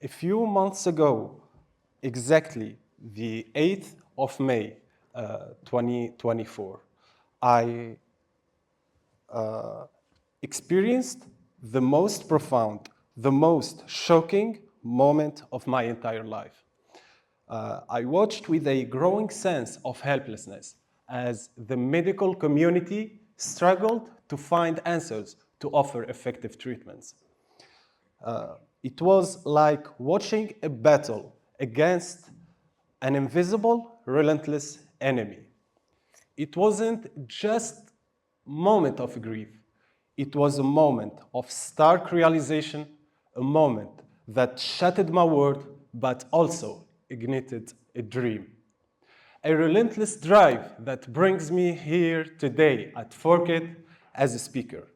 A few months ago, exactly the 8th of May, 2024, I experienced the most profound, the most shocking moment of my entire life. I watched with a growing sense of helplessness as the medical community struggled to find answers to offer effective treatments. It was like watching a battle against an invisible, relentless enemy. It wasn't just a moment of grief. It was a moment of stark realization, a moment that shattered my world, but also ignited a dream. A relentless drive that brings me here today at Forkit as a speaker.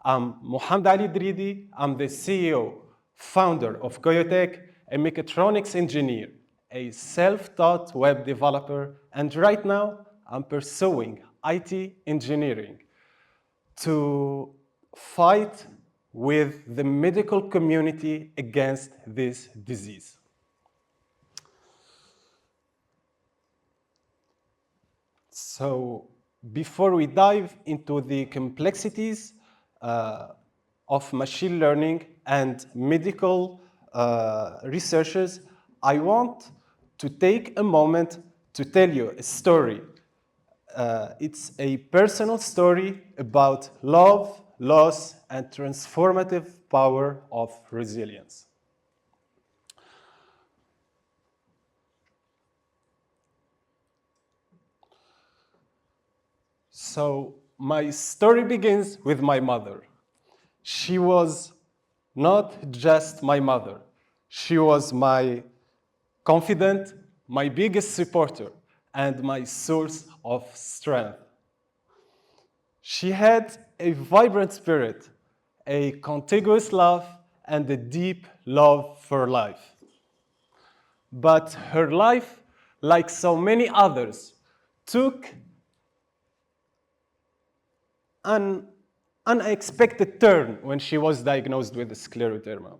I'm Mohamed Dridi. I'm the CEO, founder of Coyotech, a mechatronics engineer, a self-taught web developer, and right now I'm pursuing IT engineering to fight with the medical community against this disease. So before we dive into the complexities of machine learning and medical researchers, I want to take a moment to tell you a story. It's a personal story about love, loss, and transformative power of resilience. So my story begins with my mother. She was not just my mother. She was my confidant, my biggest supporter, and my source of strength. She had a vibrant spirit, a contiguous laugh, and a deep love for life. But her life, like so many others, took an unexpected turn when she was diagnosed with scleroderma.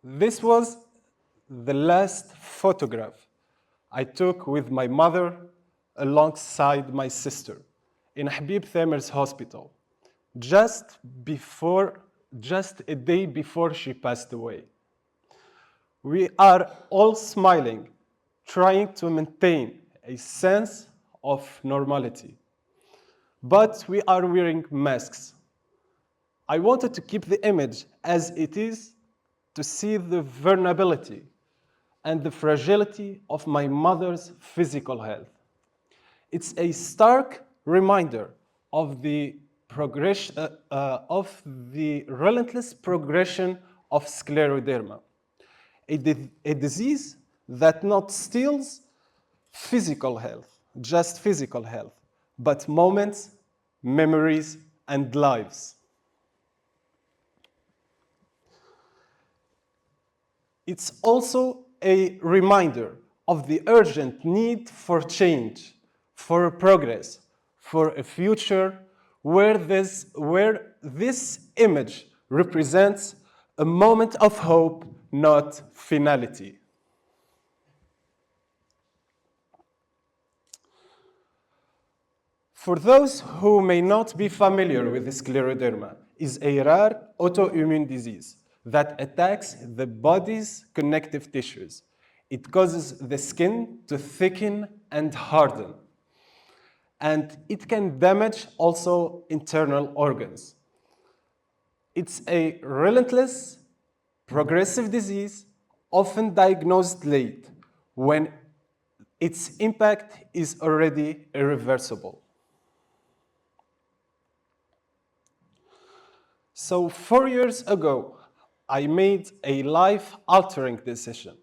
This was the last photograph I took with my mother alongside my sister in Habib Thamer's hospital, just a day before she passed away. We are all smiling, trying to maintain a sense of normality. But we are wearing masks. I wanted to keep the image as it is to see the vulnerability and the fragility of my mother's physical health. It's a stark reminder of the relentless progression of scleroderma, a disease that not steals physical health, just physical health, but moments, memories, and lives. It's also a reminder of the urgent need for change, for progress, for a future where this image represents a moment of hope, not finality. For those who may not be familiar with scleroderma, is a rare autoimmune disease that attacks the body's connective tissues. It causes the skin to thicken and harden. And it can damage also internal organs. It's a relentless, progressive disease, often diagnosed late, when its impact is already irreversible. So 4 years ago, I made a life-altering decision.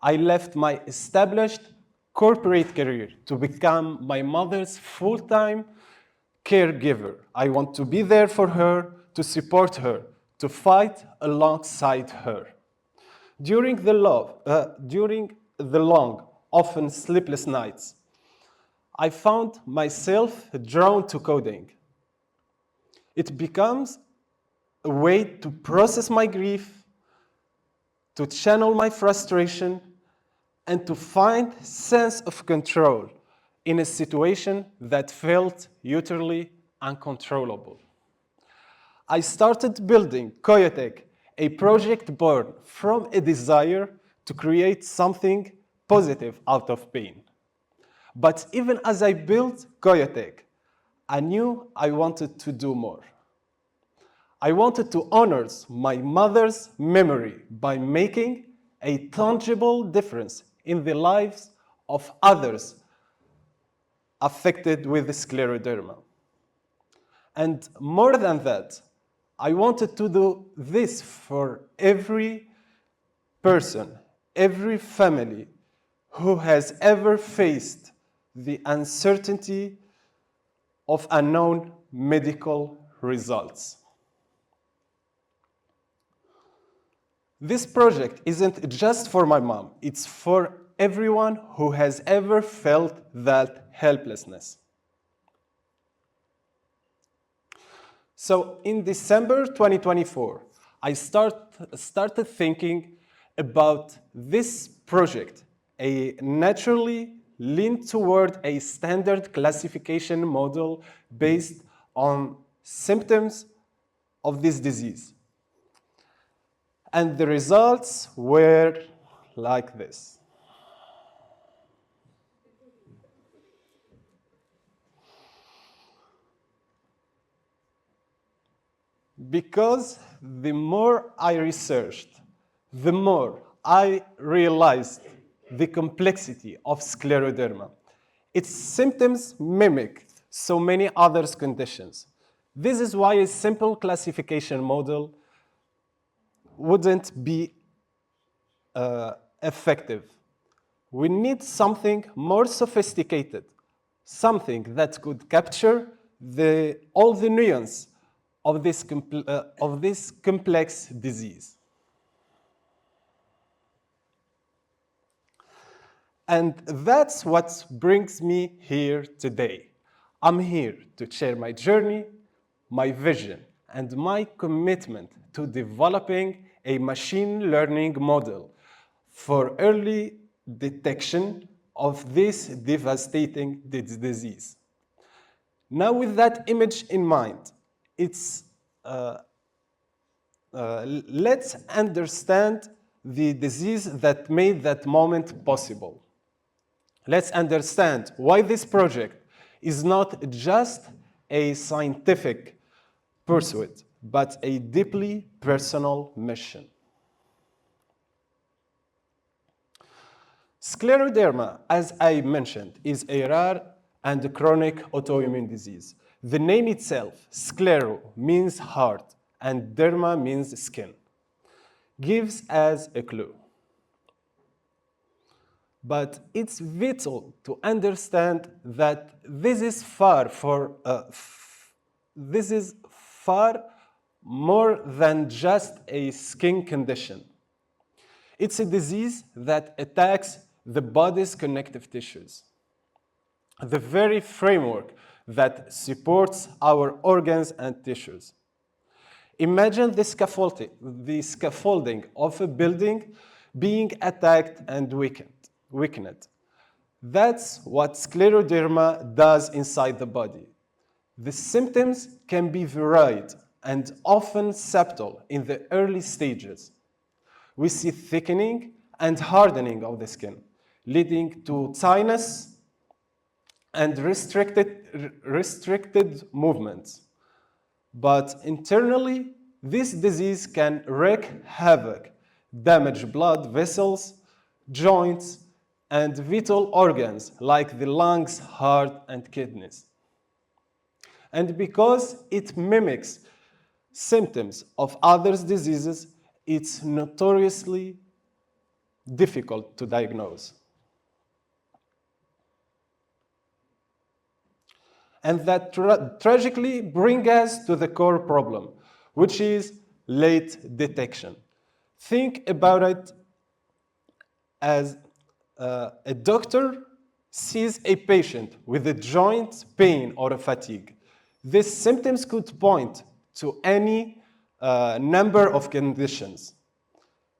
I left my established corporate career to become my mother's full-time caregiver. I want to be there for her, to support her, to fight alongside her. During the long, often sleepless nights, I found myself drawn to coding. It becomes a way to process my grief, to channel my frustration, and to find sense of control in a situation that felt utterly uncontrollable. I started building Koyotech, a project born from a desire to create something positive out of pain. But even as I built Koyotech, I knew I wanted to do more. I wanted to honor my mother's memory by making a tangible difference in the lives of others affected with scleroderma. And more than that, I wanted to do this for every person, every family who has ever faced the uncertainty of unknown medical results. This project isn't just for my mom, it's for everyone who has ever felt that helplessness. So in December 2024, I started thinking about this project, a naturally lean toward a standard classification model based on symptoms of this disease. And the results were like this. Because the more I researched, the more I realized the complexity of scleroderma. Its symptoms mimic so many other conditions. This is why a simple classification model wouldn't be effective. We need something more sophisticated, something that could capture all the nuance of this complex disease. And that's what brings me here today. I'm here to share my journey, my vision, and my commitment to developing a machine learning model for early detection of this devastating disease. Now, with that image in mind, let's understand the disease that made that moment possible. Let's understand why this project is not just a scientific pursuit, but a deeply personal mission. Scleroderma, as I mentioned, is a rare and chronic autoimmune disease. The name itself, sclero, means heart, and derma means skin, gives us a clue. But it's vital to understand that this is far more than just a skin condition. It's a disease that attacks the body's connective tissues, the very framework that supports our organs and tissues. Imagine the scaffolding of a building being attacked and weakened. That's what scleroderma does inside the body. The symptoms can be varied and often subtle in the early stages. We see thickening and hardening of the skin, leading to tightness and restricted movements. But internally, this disease can wreak havoc, damage blood vessels, joints, and vital organs like the lungs, heart, and kidneys. And because it mimics symptoms of other diseases, it's notoriously difficult to diagnose. And that tragically brings us to the core problem, which is late detection. Think about it as a doctor sees a patient with a joint pain or a fatigue, these symptoms could point to any number of conditions.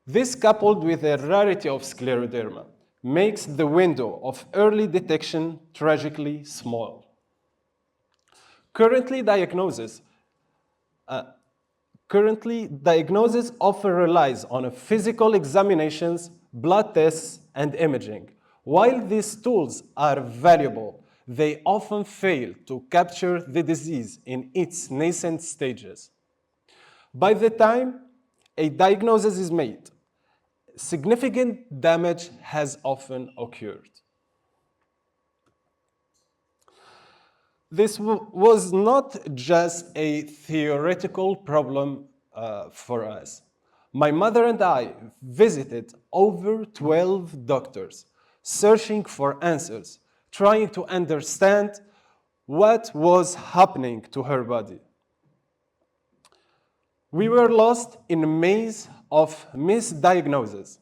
This, coupled with a rarity of scleroderma, makes the window of early detection tragically small. Currently, diagnosis often relies on physical examinations, blood tests, and imaging. While these tools are valuable, they often fail to capture the disease in its nascent stages. By the time a diagnosis is made, significant damage has often occurred. This was not just a theoretical problem for us. My mother and I visited over 12 doctors, searching for answers, trying to understand what was happening to her body. We were lost in a maze of misdiagnoses,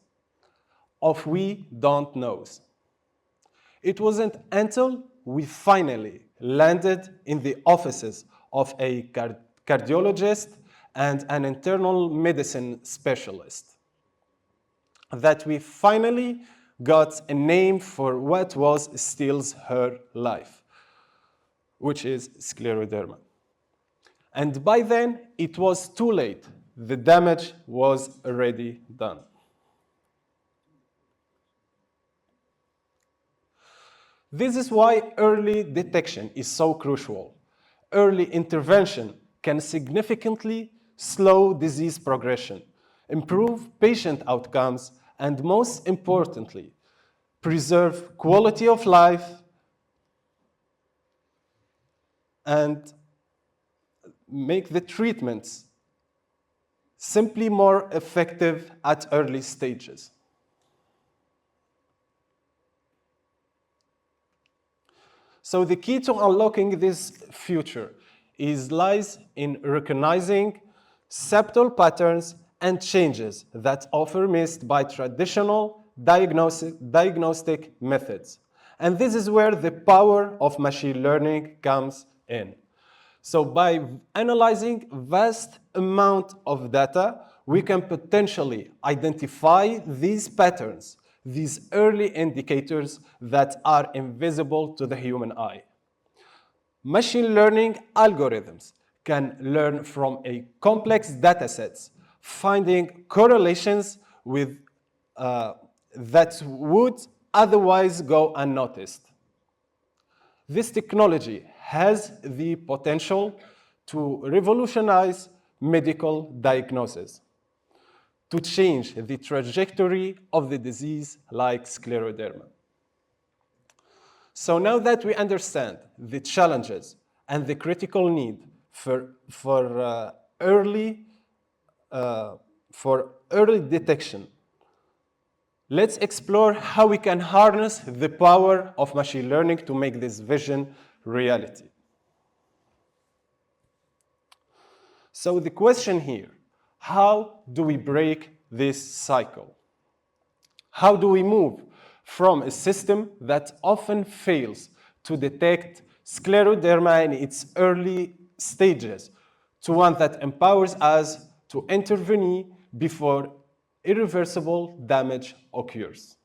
of we don't knows. It wasn't until we finally landed in the offices of a cardiologist and an internal medicine specialist that we finally got a name for what was steals her life, which is scleroderma. And by then, it was too late. The damage was already done. This is why early detection is so crucial. Early intervention can significantly slow disease progression, improve patient outcomes, and most importantly, preserve quality of life and make the treatments simply more effective at early stages. So the key to unlocking this future lies in recognizing subtle patterns and changes that often missed by traditional diagnostic methods. And this is where the power of machine learning comes in. So by analyzing vast amount of data, we can potentially identify these patterns, these early indicators that are invisible to the human eye. Machine learning algorithms can learn from a complex data sets, finding correlations with that would otherwise go unnoticed. This technology has the potential to revolutionize medical diagnosis, to change the trajectory of the disease like scleroderma. So now that we understand the challenges and the critical need for early detection, let's explore how we can harness the power of machine learning to make this vision reality. So the question here, how do we break this cycle? How do we move from a system that often fails to detect scleroderma in its early stages to one that empowers us to intervene before irreversible damage occurs?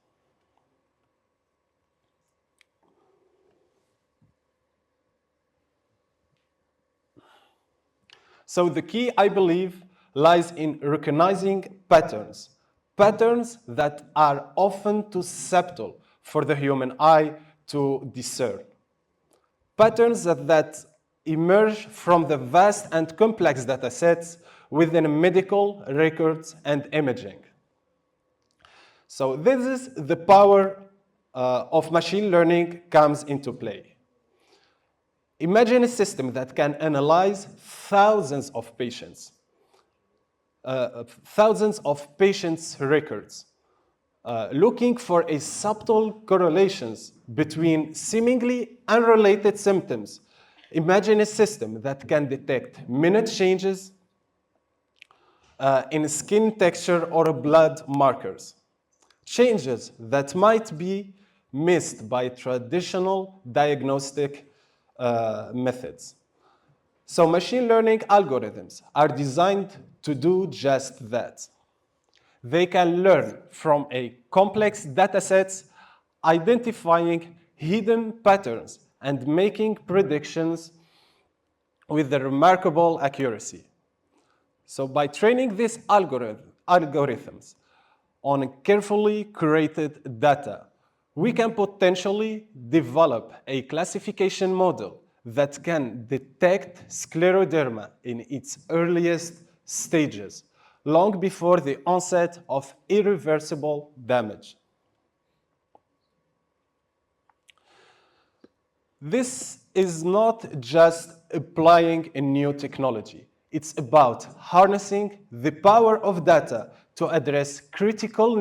So the key, I believe, lies in recognizing patterns, patterns that are often too subtle for the human eye to discern, patterns that emerge from the vast and complex data sets within medical records and imaging. So this is the power of machine learning comes into play. Imagine a system that can analyze thousands of patients' records, looking for a subtle correlations between seemingly unrelated symptoms. Imagine a system that can detect minute changes in skin texture or blood markers, changes that might be missed by traditional diagnostic methods. So machine learning algorithms are designed to do just that. They can learn from a complex data sets, identifying hidden patterns and making predictions with a remarkable accuracy. So by training these algorithms on carefully curated data, we can potentially develop a classification model that can detect scleroderma in its earliest stages, long before the onset of irreversible damage. This is not just applying a new technology. It's about harnessing the power of data to address critical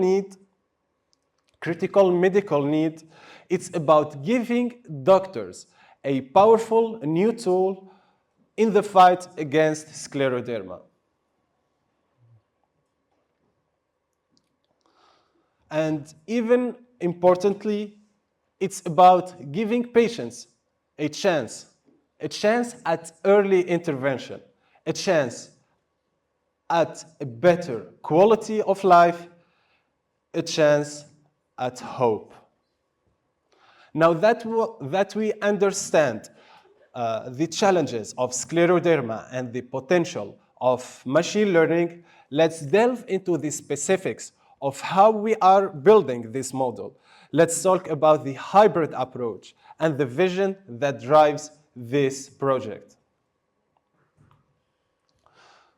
medical need. It's about giving doctors a powerful new tool in the fight against scleroderma. And even importantly, it's about giving patients a chance at early intervention, a chance at a better quality of life, a chance at hope. Now that we understand the challenges of scleroderma and the potential of machine learning, let's delve into the specifics of how we are building this model. Let's talk about the hybrid approach and the vision that drives this project.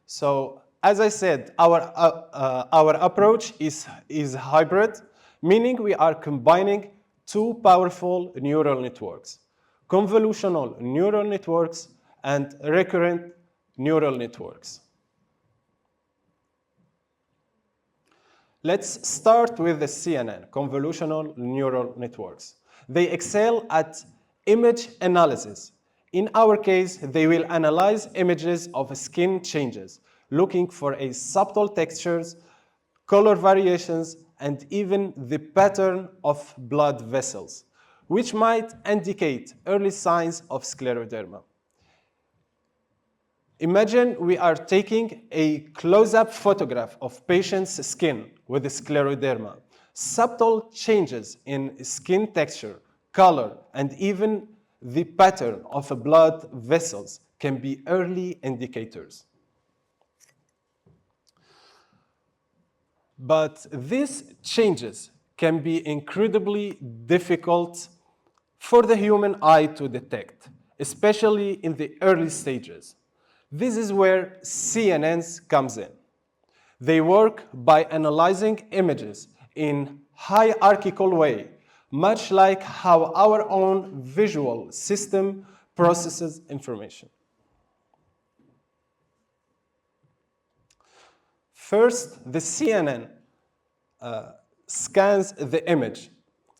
So, as I said, our approach is hybrid, meaning we are combining two powerful neural networks: convolutional neural networks and recurrent neural networks. Let's start with the CNN, convolutional neural networks. They excel at image analysis. In our case, they will analyze images of skin changes, looking for subtle textures, color variations, and even the pattern of blood vessels, which might indicate early signs of scleroderma. Imagine we are taking a close-up photograph of patient's skin with scleroderma. Subtle changes in skin texture, color, and even the pattern of blood vessels can be early indicators. But these changes can be incredibly difficult for the human eye to detect, especially in the early stages. This is where CNNs comes in. They work by analyzing images in hierarchical way, much like how our own visual system processes information. First, the CNN scans the image,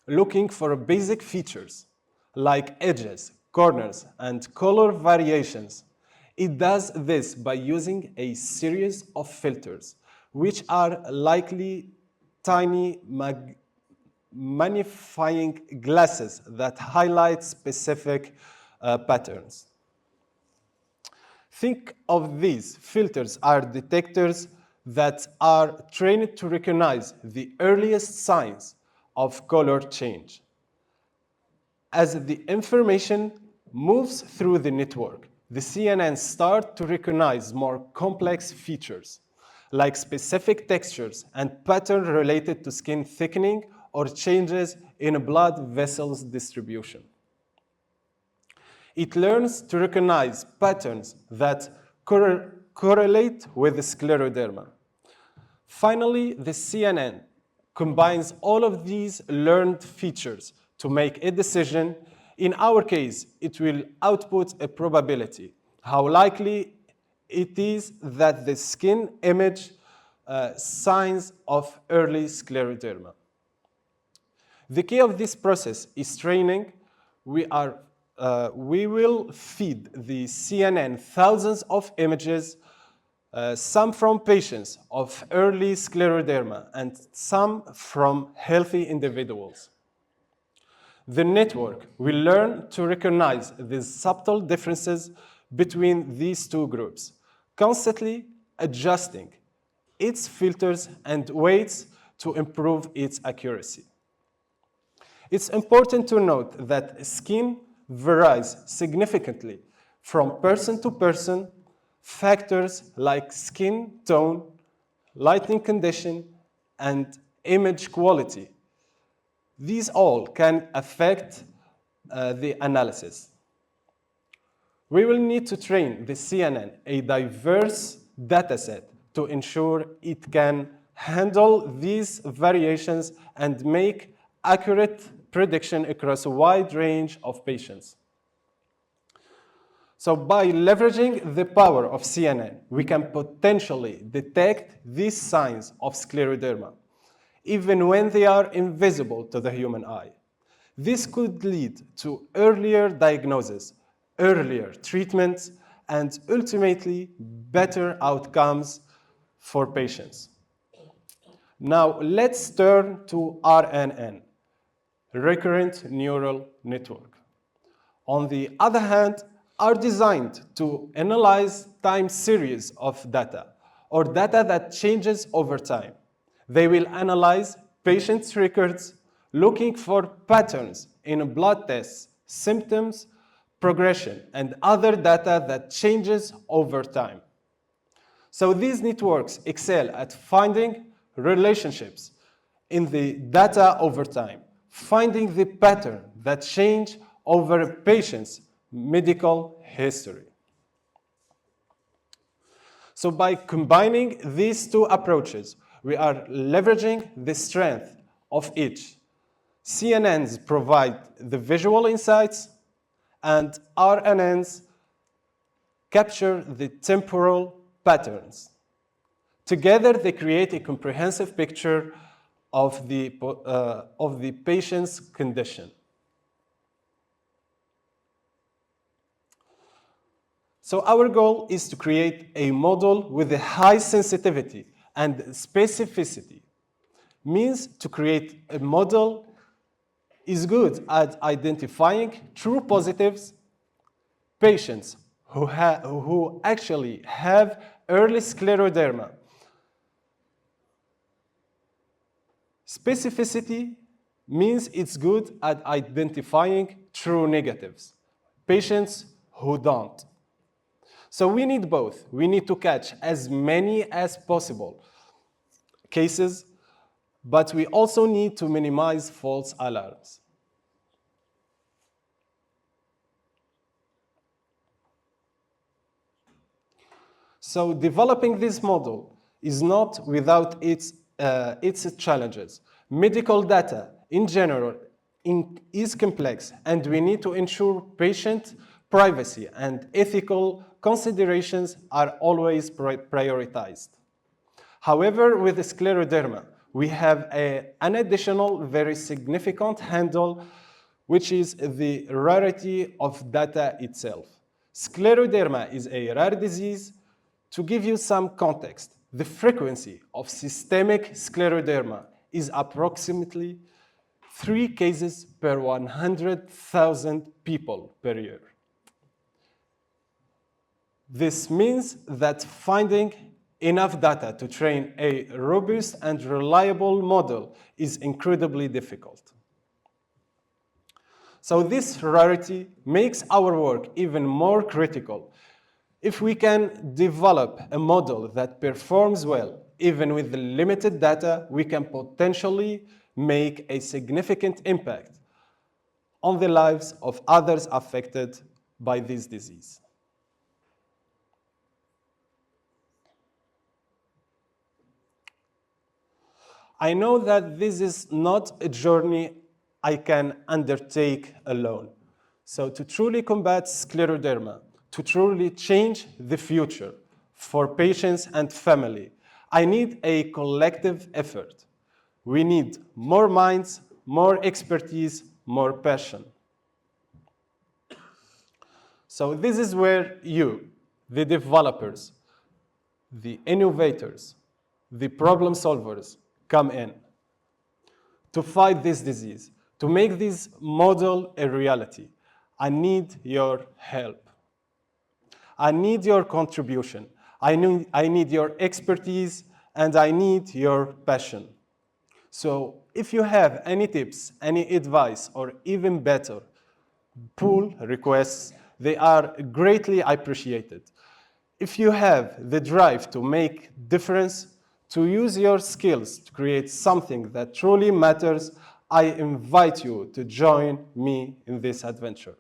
looking for basic features like edges, corners, and color variations. It does this by using a series of filters, which are likely tiny magnifying glasses that highlight specific patterns. Think of these filters as detectors that are trained to recognize the earliest signs of color change. As the information moves through the network, the CNN start to recognize more complex features, like specific textures and patterns related to skin thickening or changes in blood vessels distribution. It learns to recognize patterns that correlate with scleroderma. Finally, the CNN combines all of these learned features to make a decision. In our case, it will output a probability, how likely it is that the skin image signs of early scleroderma. The key of this process is training. We will feed the CNN thousands of images, some from patients of early scleroderma and some from healthy individuals. The network will learn to recognize these subtle differences between these two groups, constantly adjusting its filters and weights to improve its accuracy. It's important to note that skin varies significantly from person to person. Factors like skin tone, lighting condition, and image quality, these all can affect the analysis. We will need to train the CNN a diverse dataset to ensure it can handle these variations and make accurate prediction across a wide range of patients. So by leveraging the power of CNN, we can potentially detect these signs of scleroderma, even when they are invisible to the human eye. This could lead to earlier diagnosis, earlier treatments, and ultimately better outcomes for patients. Now let's turn to RNN, recurrent neural network. On the other hand, are designed to analyze time series of data or data that changes over time. They will analyze patients' records, looking for patterns in blood tests, symptoms, progression, and other data that changes over time. So these networks excel at finding relationships in the data over time, finding the pattern that change over a patient's medical history. So by combining these two approaches, we are leveraging the strength of each. CNNs provide the visual insights, and RNNs capture the temporal patterns. Together, they create a comprehensive picture of the patient's condition. So our goal is to create a model with a high sensitivity and specificity. Means to create a model is good at identifying true positives, patients who actually have early scleroderma. Specificity means it's good at identifying true negatives, patients who don't. So we need both. We need to catch as many as possible cases, but we also need to minimize false alarms. So developing this model is not without its challenges. Medical data in general is complex, and we need to ensure patient privacy and ethical considerations are always prioritized. However, with scleroderma, we have an additional very significant handle, which is the rarity of data itself. Scleroderma is a rare disease. To give you some context, the frequency of systemic scleroderma is approximately 3 cases per 100,000 people per year. This means that finding enough data to train a robust and reliable model is incredibly difficult. So this rarity makes our work even more critical. If we can develop a model that performs well, even with the limited data, we can potentially make a significant impact on the lives of others affected by this disease. I know that this is not a journey I can undertake alone. So to truly combat scleroderma, to truly change the future for patients and family, I need a collective effort. We need more minds, more expertise, more passion. So this is where you, the developers, the innovators, the problem solvers come in to fight this disease, To make this model a reality, I need your help. I need your contribution. I need your expertise, and I need your passion. So if you have any tips, any advice, or even better, pull requests, they are greatly appreciated. If you have the drive to make difference, to use your skills to create something that truly matters, I invite you to join me in this adventure.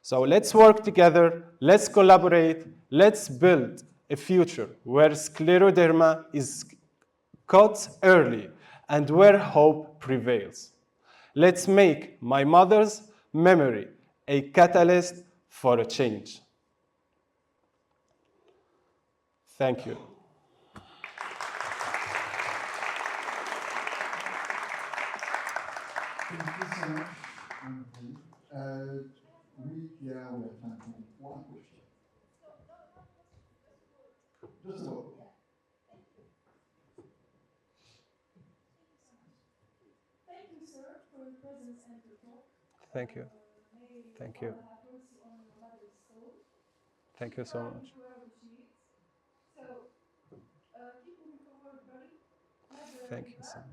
So let's work together, let's collaborate, let's build a future where scleroderma is caught early and where hope prevails. Let's make my mother's memory a catalyst for a change. Thank you. Thank you so much, Mohamed. Yeah, we have time for one question. Just about. Thank you. Thank you. Thank you so much. Thank you so much.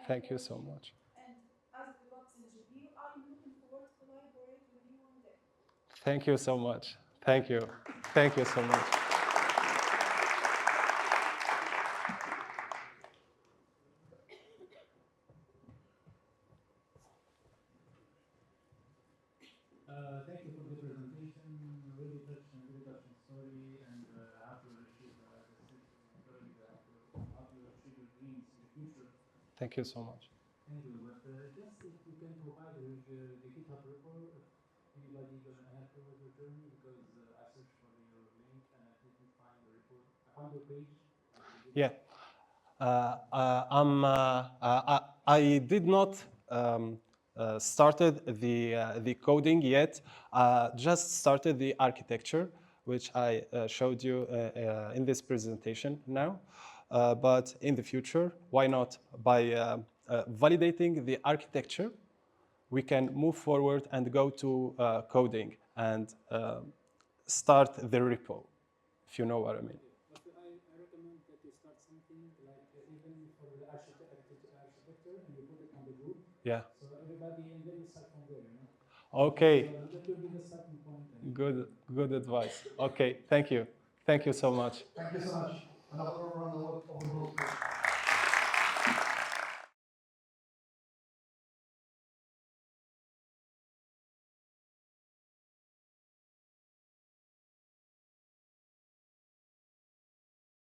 Thank you so much. Thank you so much. Thank you. Thank you so much. Thank you for the presentation. Really touching story, and how to achieve, as I said earlier, how to achieve your dreams in the future. Thank you so much. Thank you. But just if you can provide with the GitHub repo, if anybody gonna help you with your journey, because I searched for your link and I didn't find the report. I found your page. Yeah. I did not started the coding yet. Just started the architecture, which I showed you in this presentation now. But in the future, why not? By validating the architecture, we can move forward and go to coding and start the repo, if you know what I mean. But I recommend that you start something like even for the architecture and you put it on the group. Yeah. So everybody, and then you start from there, you know. Okay. So that will be the starting point. Good advice. Okay, thank you. Thank you so much. Thank you so much. Another round of applause.